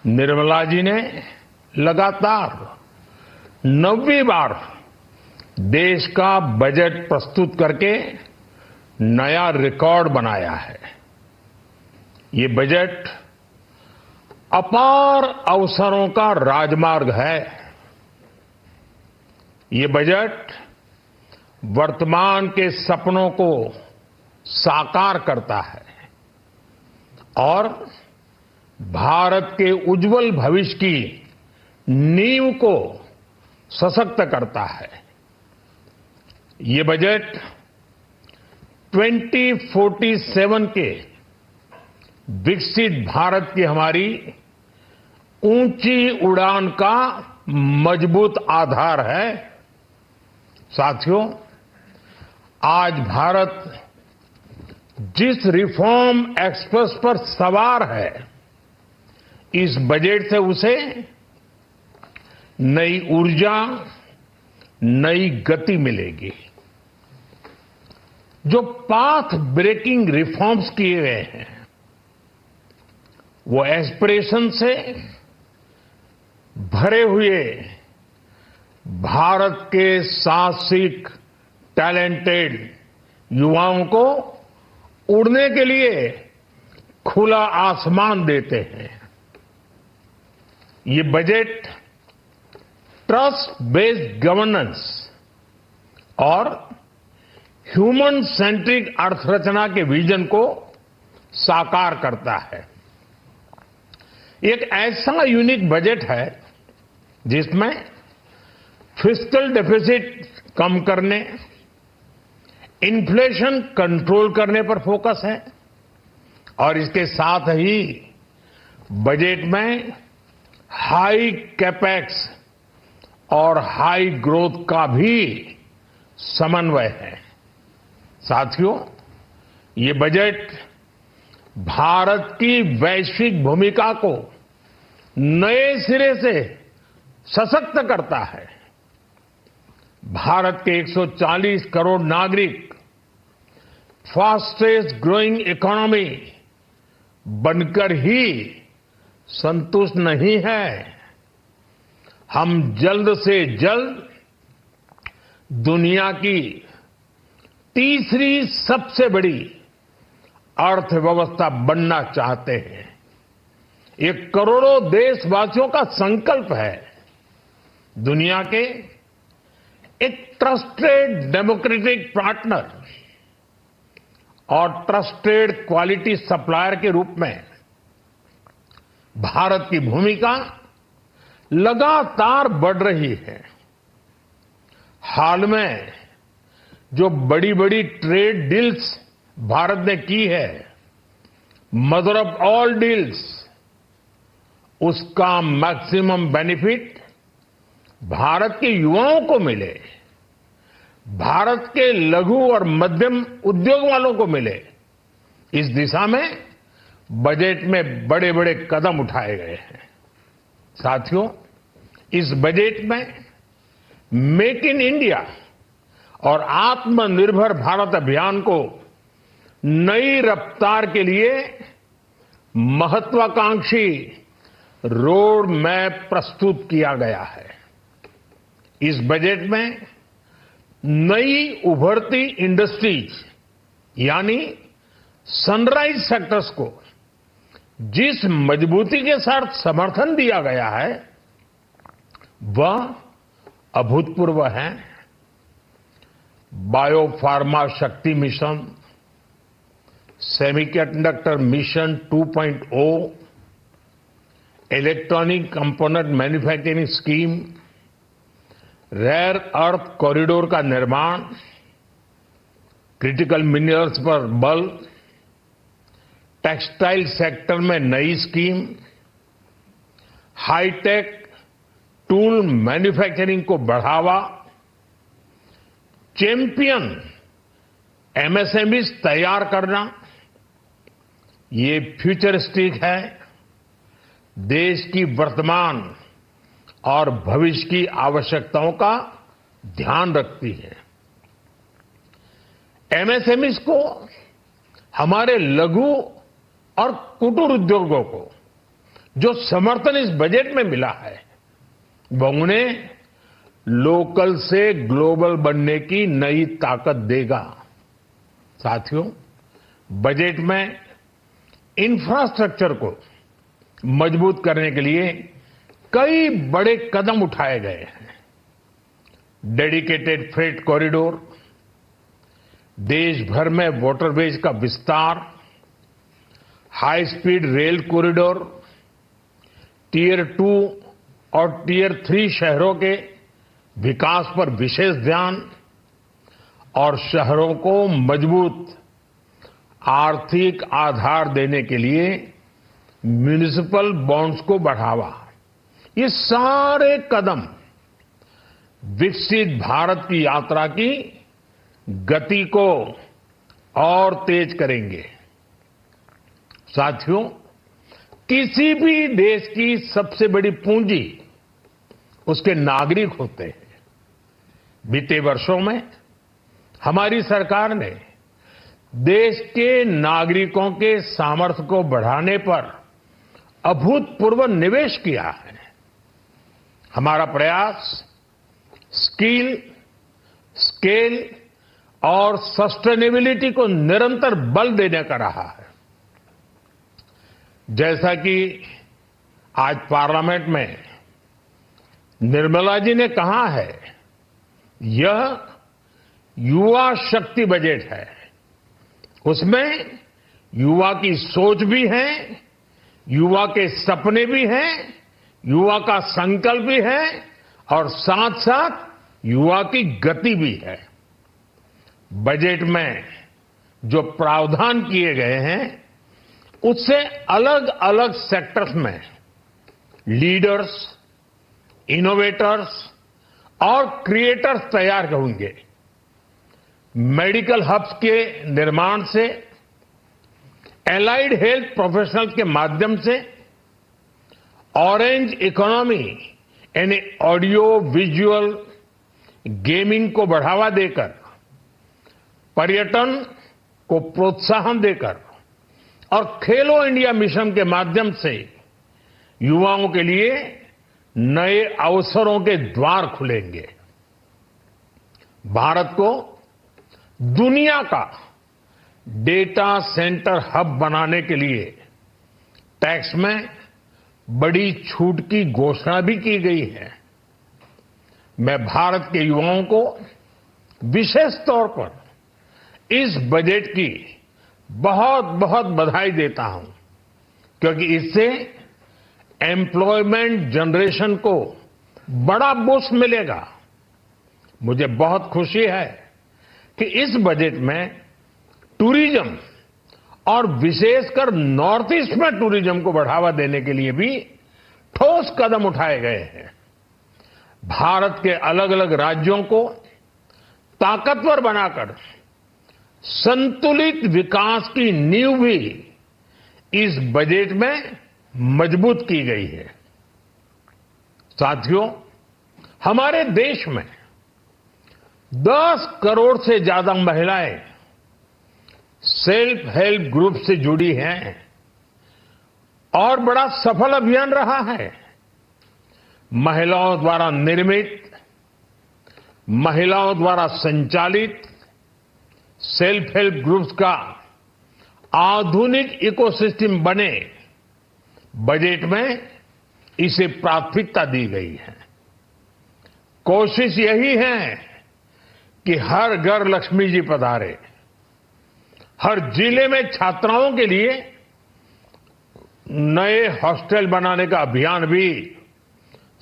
निर्मला जी ने लगातार 9वीं बार देश का बजट प्रस्तुत करके नया रिकॉर्ड बनाया है। ये बजट अपार अवसरों का राजमार्ग है। ये बजट वर्तमान के सपनों को साकार करता है और भारत के उज्जवल भविष्य की नींव को सशक्त करता है। ये बजट 2047 के विकसित भारत की हमारी ऊंची उड़ान का मजबूत आधार है। साथियों, आज भारत जिस रिफॉर्म एक्सप्रेस पर सवार है, इस बजट से उसे नई ऊर्जा, नई गति मिलेगी। जो पाथ ब्रेकिंग रिफॉर्म्स किए गए हैं, वो एस्पिरेशन से भरे हुए भारत के साहसिक, टैलेंटेड युवाओं को उड़ने के लिए खुला आसमान देते हैं। ये बजट ट्रस्ट बेस्ड गवर्नेंस और ह्यूमन सेंट्रिक अर्थरचना के विजन को साकार करता है। एक ऐसा यूनिक बजट है जिसमें फिस्कल डेफिसिट कम करने, इन्फ्लेशन कंट्रोल करने पर फोकस है और इसके साथ ही बजट में हाई कैपेक्स और हाई ग्रोथ का भी समन्वय है। साथियों, ये बजट भारत की वैश्विक भूमिका को नए सिरे से सशक्त करता है। भारत के 140 करोड़ नागरिक फास्टेस्ट ग्रोइंग इकोनॉमी बनकर ही संतुष्ट नहीं है। हम जल्द से जल्द दुनिया की तीसरी सबसे बड़ी अर्थव्यवस्था बनना चाहते हैं। ये करोड़ों देशवासियों का संकल्प है। दुनिया के एक ट्रस्टेड डेमोक्रेटिक पार्टनर और ट्रस्टेड क्वालिटी सप्लायर के रूप में भारत की भूमिका लगातार बढ़ रही है। हाल में जो बड़ी बड़ी ट्रेड डील्स भारत ने की है, मदर ऑफ ऑल डील्स, उसका मैक्सिमम बेनिफिट भारत के युवाओं को मिले, भारत के लघु और मध्यम उद्योग वालों को मिले, इस दिशा में बजट में बड़े बड़े कदम उठाए गए हैं। साथियों, इस बजट में मेक इन इंडिया और आत्मनिर्भर भारत अभियान को नई रफ्तार के लिए महत्वाकांक्षी रोड मैप प्रस्तुत किया गया है। इस बजट में नई उभरती इंडस्ट्रीज यानी सनराइज सेक्टर्स को जिस मजबूती के साथ समर्थन दिया गया है, वह अभूतपूर्व है। Bio pharma Shakti mission, semiconductor mission 2.0, electronic component manufacturing scheme, rare earth corridor का निर्माण, क्रिटिकल मिनरल्स पर बल, टेक्सटाइल सेक्टर में नई स्कीम, हाईटेक टूल मैन्युफैक्चरिंग को बढ़ावा, चैंपियन एमएसएमईज तैयार करना, ये फ्यूचरिस्टिक है, देश की वर्तमान और भविष्य की आवश्यकताओं का ध्यान रखती है। एमएसएमईज को, हमारे लघु और कुटीर उद्योगों को जो समर्थन इस बजट में मिला है वो उन्हें लोकल से ग्लोबल बनने की नई ताकत देगा। साथियों, बजट में इंफ्रास्ट्रक्चर को मजबूत करने के लिए कई बड़े कदम उठाए गए हैं। डेडिकेटेड फ्रेट कॉरिडोर, देश भर में वाटरवेज का विस्तार, high speed rail corridor, tier 2 और टियर 3 शहरों के विकास पर विशेष ध्यान और शहरों को मजबूत आर्थिक आधार देने के लिए म्युनिसिपल बॉन्ड्स को बढ़ावा। ये सारे कदम विकसित भारत की यात्रा की गति को और तेज करेंगे। साथियों, किसी भी देश की सबसे बड़ी पूंजी उसके नागरिक होते हैं। बीते वर्षों में हमारी सरकार ने देश के नागरिकों के सामर्थ्य को बढ़ाने पर अभूतपूर्व निवेश किया है। हमारा प्रयास स्किल, स्केल और सस्टेनेबिलिटी को निरंतर बल देने का रहा है। जैसा कि आज पार्लियामेंट में निर्मला जी ने कहा है, यह युवा शक्ति बजट है। उसमें युवा की सोच भी है, युवा के सपने भी हैं, युवा का संकल्प भी है और साथ साथ युवा की गति भी है। बजट में जो प्रावधान किए गए हैं उससे अलग अलग सेक्टर्स में लीडर्स, इनोवेटर्स और क्रिएटर्स तैयार होंगे। मेडिकल हब्स के निर्माण से, एलाइड हेल्थ प्रोफेशनल्स के माध्यम से, ऑरेंज इकोनॉमी यानी ऑडियो विजुअल गेमिंग को बढ़ावा देकर, पर्यटन को प्रोत्साहन देकर और खेलो इंडिया मिशन के माध्यम से युवाओं के लिए नए अवसरों के द्वार खुलेंगे। भारत को दुनिया का डेटा सेंटर हब बनाने के लिए टैक्स में बड़ी छूट की घोषणा भी की गई है। मैं भारत के युवाओं को विशेष तौर पर इस बजट की बहुत बहुत बधाई देता हूं, क्योंकि इससे एम्प्लॉयमेंट जनरेशन को बड़ा बूस्ट मिलेगा। मुझे बहुत खुशी है कि इस बजट में टूरिज्म और विशेषकर नॉर्थ ईस्ट में टूरिज्म को बढ़ावा देने के लिए भी ठोस कदम उठाए गए हैं। भारत के अलग अलग राज्यों को ताकतवर बनाकर संतुलित विकास की नींव भी इस बजट में मजबूत की गई है। साथियों, हमारे देश में 10 करोड़ से ज्यादा महिलाएं सेल्फ हेल्प ग्रुप से जुड़ी हैं और बड़ा सफल अभियान रहा है। महिलाओं द्वारा निर्मित, महिलाओं द्वारा संचालित सेल्फ हेल्प ग्रुप्स का आधुनिक इकोसिस्टम बने, बजट में इसे प्राथमिकता दी गई है। कोशिश यही है कि हर घर लक्ष्मी जी पधारे। हर जिले में छात्राओं के लिए नए हॉस्टल बनाने का अभियान भी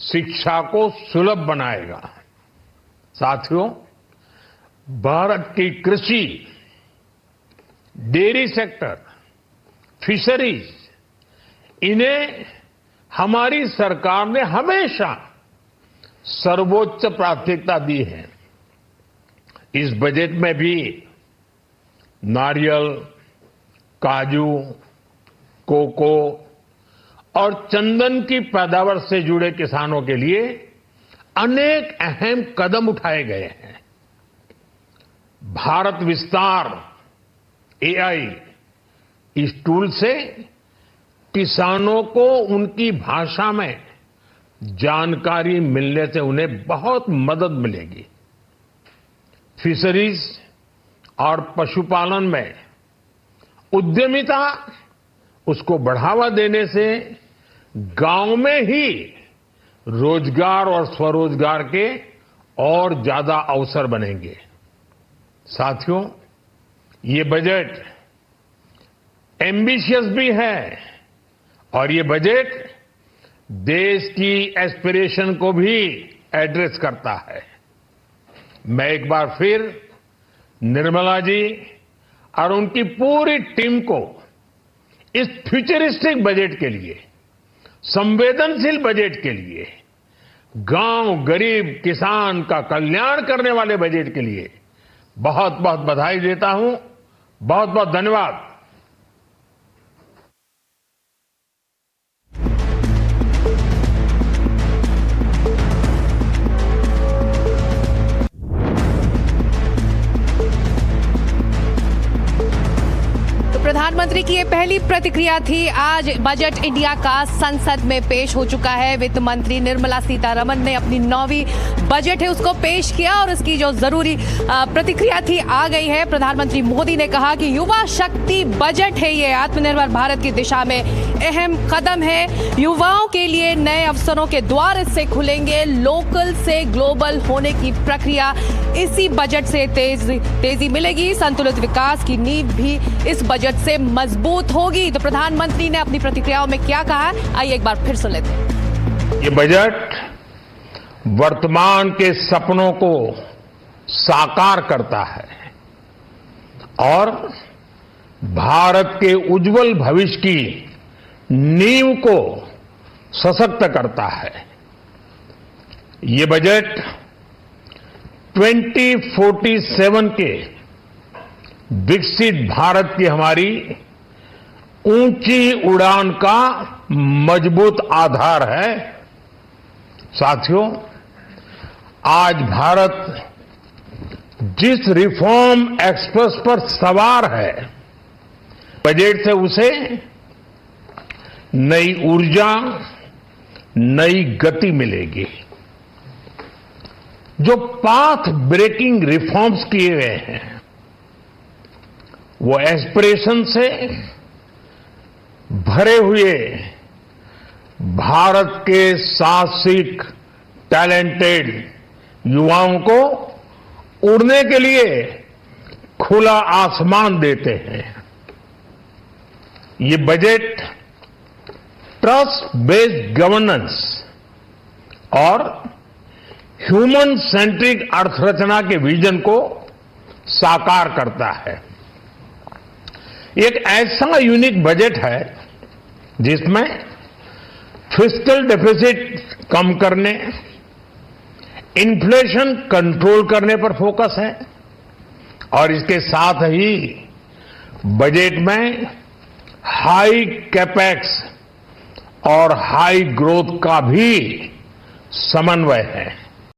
शिक्षा को सुलभ बनाएगा। साथियों, भारत की कृषि, डेयरी सेक्टर, फिशरीज, इन्हें हमारी सरकार ने हमेशा सर्वोच्च प्राथमिकता दी है। इस बजट में भी नारियल, काजू, कोको और चंदन की पैदावार से जुड़े किसानों के लिए अनेक अहम कदम उठाए गए हैं। भारत विस्तार एआई, इस टूल से किसानों को उनकी भाषा में जानकारी मिलने से उन्हें बहुत मदद मिलेगी। फिशरीज और पशुपालन में उद्यमिता, उसको बढ़ावा देने से गांव में ही रोजगार और स्वरोजगार के और ज्यादा अवसर बनेंगे। साथियों, ये बजट एम्बिशियस भी है और ये बजट देश की एस्पिरेशन को भी एड्रेस करता है। मैं एक बार फिर निर्मला जी और उनकी पूरी टीम को इस फ्यूचरिस्टिक बजट के लिए, संवेदनशील बजट के लिए, गांव, गरीब, किसान का कल्याण करने वाले बजट के लिए बहुत बहुत बधाई देता हूं। बहुत बहुत धन्यवाद। प्रधानमंत्री की ये पहली प्रतिक्रिया थी। आज बजट इंडिया का संसद में पेश हो चुका है। वित्त मंत्री निर्मला सीतारमण ने अपनी 9वीं बजट है उसको पेश किया और उसकी जो जरूरी प्रतिक्रिया थी आ गई है। प्रधानमंत्री मोदी ने कहा कि युवा शक्ति बजट है, ये आत्मनिर्भर भारत की दिशा में अहम कदम है। युवाओं के लिए नए अवसरों के द्वार इससे खुलेंगे। लोकल से ग्लोबल होने की प्रक्रिया इसी बजट से तेजी मिलेगी। संतुलित विकास की नींव भी इस बजट से मजबूत होगी। तो प्रधानमंत्री ने अपनी प्रतिक्रियाओं में क्या कहा, आइए एक बार फिर सुन लेते हैं। ये बजट वर्तमान के सपनों को साकार करता है और भारत के उज्जवल भविष्य की नींव को सशक्त करता है। ये बजट 2047 के विकसित भारत की हमारी ऊंची उड़ान का मजबूत आधार है। साथियों, आज भारत जिस रिफॉर्म एक्सप्रेस पर सवार है, बजट से उसे नई ऊर्जा, नई गति मिलेगी। जो पाथ ब्रेकिंग रिफॉर्म्स किए गए हैं, वो एस्पिरेशन से भरे हुए भारत के साहसिक, टैलेंटेड युवाओं को उड़ने के लिए खुला आसमान देते हैं। ये बजट ट्रस्ट बेस्ड गवर्नेंस और ह्यूमन सेंट्रिक अर्थरचना के विजन को साकार करता है। एक ऐसा यूनिक बजट है जिसमें फिस्कल डेफिसिट कम करने, इन्फ्लेशन कंट्रोल करने पर फोकस है और इसके साथ ही बजट में हाई कैपेक्स और हाई ग्रोथ का भी समन्वय है।